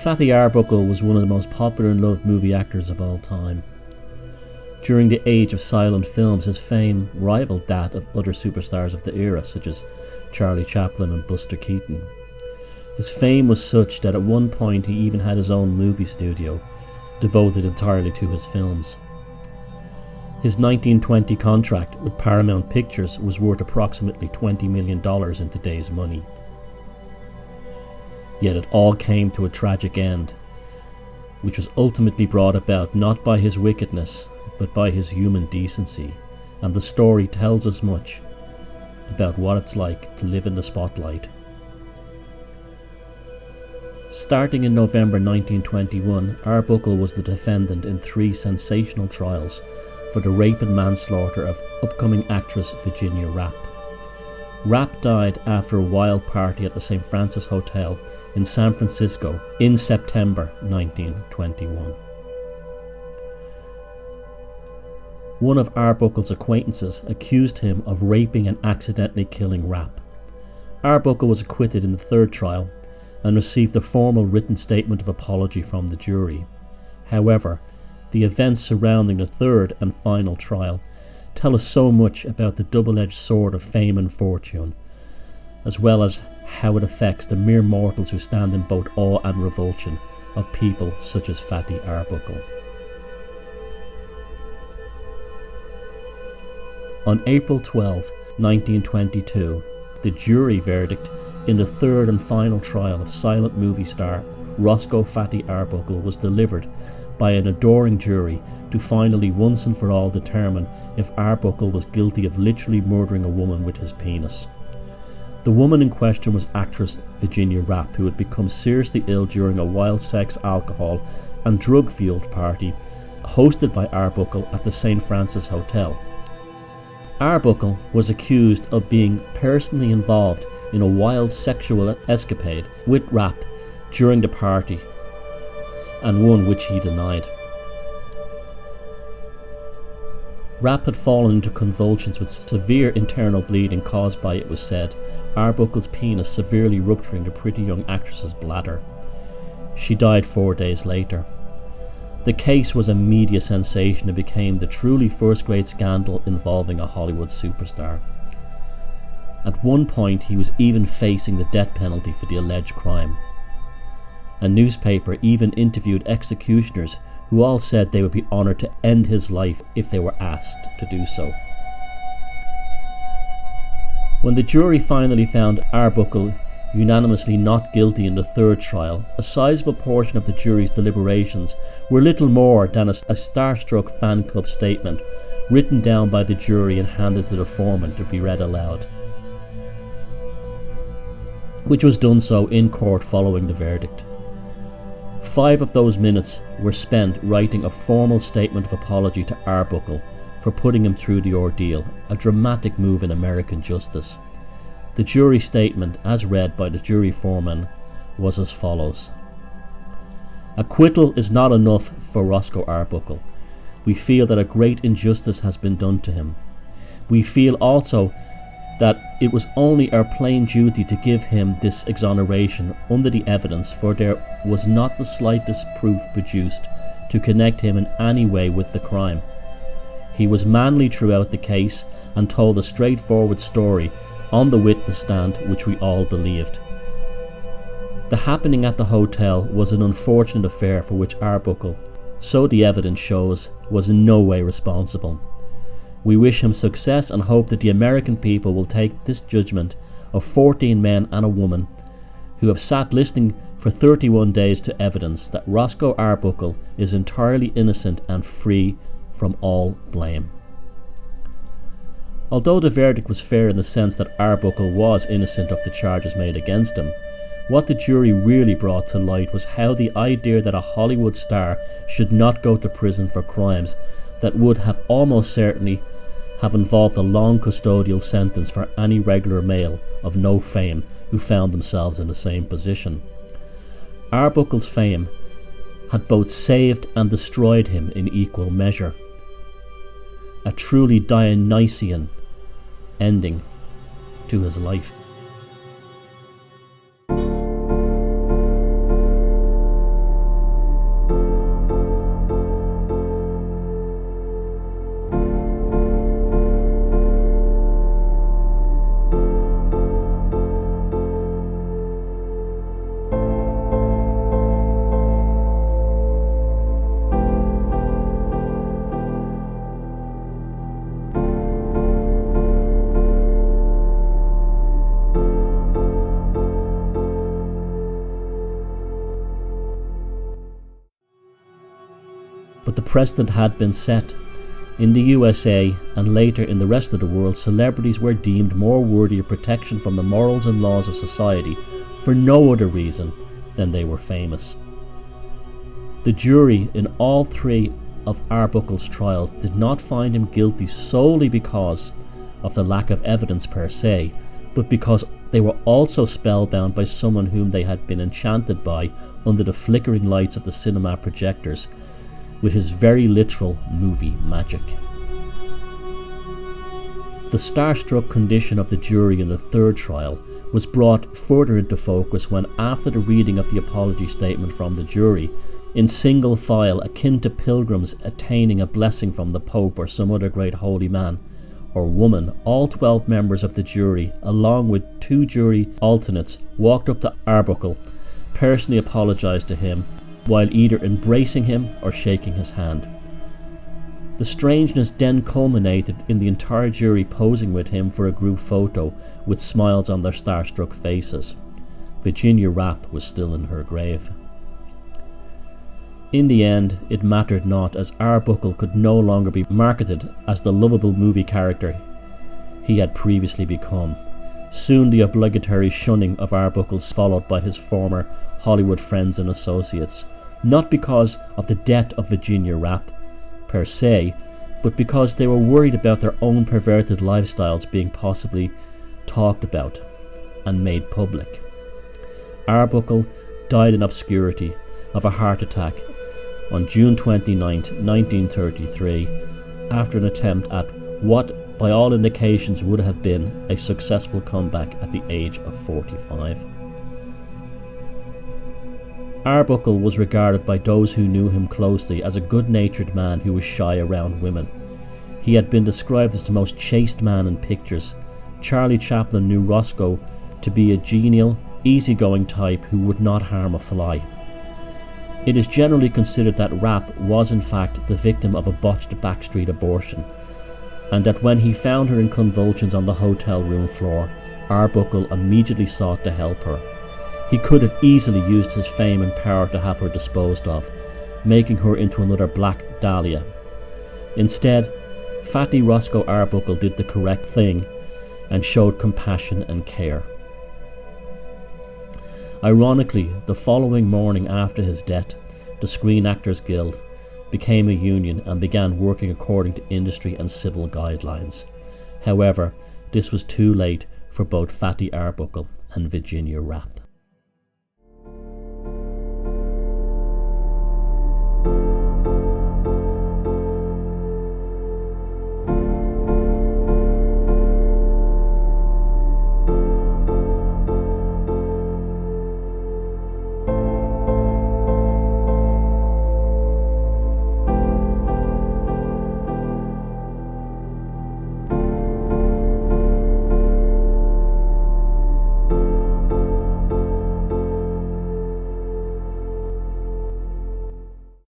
Fatty Arbuckle was one of the most popular and loved movie actors of all time. During the age of silent films, his fame rivaled that of other superstars of the era, such as Charlie Chaplin and Buster Keaton. His fame was such that at one point he even had his own movie studio, devoted entirely to his films. His 1920 contract with Paramount Pictures was worth approximately $20 million in today's money. Yet it all came to a tragic end, which was ultimately brought about not by his wickedness, but by his human decency, and the story tells us much about what it's like to live in the spotlight. Starting in November 1921, Arbuckle was the defendant in 3 sensational trials for the rape and manslaughter of upcoming actress Virginia Rappe. Rappe died after a wild party at the St. Francis Hotel in San Francisco in September 1921. One of Arbuckle's acquaintances accused him of raping and accidentally killing Rappe. Arbuckle was acquitted in the 3rd trial and received a formal written statement of apology from the jury. However, the events surrounding the 3rd and final trial tell us so much about the double-edged sword of fame and fortune, as well as how it affects the mere mortals who stand in both awe and revulsion of people such as Fatty Arbuckle. On April 12, 1922, the jury verdict in the 3rd and final trial of silent movie star Roscoe Fatty Arbuckle was delivered by an adoring jury to finally once and for all determine if Arbuckle was guilty of literally murdering a woman with his penis. The woman in question was actress Virginia Rappe, who had become seriously ill during a wild sex, alcohol and drug-fueled party hosted by Arbuckle at the St. Francis Hotel. Arbuckle was accused of being personally involved in a wild sexual escapade with Rappe during the party, and one which he denied. Rappe had fallen into convulsions with severe internal bleeding caused by, it was said, Arbuckle's penis severely rupturing the pretty young actress's bladder. She died 4 days later. The case was a media sensation and became the truly first-grade scandal involving a Hollywood superstar. At one point he was even facing the death penalty for the alleged crime. A newspaper even interviewed executioners who all said they would be honoured to end his life if they were asked to do so. When the jury finally found Arbuckle unanimously not guilty in the 3rd trial, a sizable portion of the jury's deliberations were little more than a starstruck fan club statement written down by the jury and handed to the foreman to be read aloud, which was done so in court following the verdict. 5 of those minutes were spent writing a formal statement of apology to Arbuckle for putting him through the ordeal, a dramatic move in American justice. The jury statement, as read by the jury foreman, was as follows. Acquittal is not enough for Roscoe Arbuckle. We feel that a great injustice has been done to him. We feel also that it was only our plain duty to give him this exoneration under the evidence, for there was not the slightest proof produced to connect him in any way with the crime. He was manly throughout the case and told a straightforward story on the witness stand which we all believed. The happening at the hotel was an unfortunate affair for which Arbuckle, so the evidence shows, was in no way responsible. We wish him success and hope that the American people will take this judgment of 14 men and a woman who have sat listening for 31 days to evidence that Roscoe Arbuckle is entirely innocent and free from all blame. Although the verdict was fair in the sense that Arbuckle was innocent of the charges made against him, what the jury really brought to light was how the idea that a Hollywood star should not go to prison for crimes that would have almost certainly have involved a long custodial sentence for any regular male of no fame who found themselves in the same position. Arbuckle's fame had both saved and destroyed him in equal measure. A truly Dionysian ending to his life. the precedent had been set. In the USA and later in the rest of the world, celebrities were deemed more worthy of protection from the morals and laws of society for no other reason than they were famous. The jury in all three of Arbuckle's trials did not find him guilty solely because of the lack of evidence per se, but because they were also spellbound by someone whom they had been enchanted by under the flickering lights of the cinema projectors, with his very literal movie magic. The starstruck condition of the jury in the third trial was brought further into focus when, after the reading of the apology statement from the jury, in single file, akin to pilgrims attaining a blessing from the Pope or some other great holy man or woman, all 12 members of the jury, along with 2 jury alternates, walked up to Arbuckle, personally apologised to him, while either embracing him or shaking his hand. The strangeness then culminated in the entire jury posing with him for a group photo with smiles on their starstruck faces. Virginia Rapp was still in her grave. In the end, it mattered not, as Arbuckle could no longer be marketed as the lovable movie character he had previously become. Soon the obligatory shunning of Arbuckle followed by his former Hollywood friends and associates, not because of the death of Virginia Rapp per se, but because they were worried about their own perverted lifestyles being possibly talked about and made public. Arbuckle died in obscurity of a heart attack on June 29, 1933, after an attempt at what by all indications would have been a successful comeback at the age of 45. Arbuckle was regarded by those who knew him closely as a good-natured man who was shy around women. He had been described as the most chaste man in pictures. Charlie Chaplin knew Roscoe to be a genial, easygoing type who would not harm a fly. It is generally considered that Rapp was in fact the victim of a botched backstreet abortion, and that when he found her in convulsions on the hotel room floor, Arbuckle immediately sought to help her. He could have easily used his fame and power to have her disposed of, making her into another Black Dahlia. Instead, fatty Roscoe Arbuckle did the correct thing and showed compassion and care. Ironically, the following morning after his death, the Screen Actors Guild became a union and began working according to industry and civil guidelines. However, this was too late for both Fatty Arbuckle and Virginia Rapp.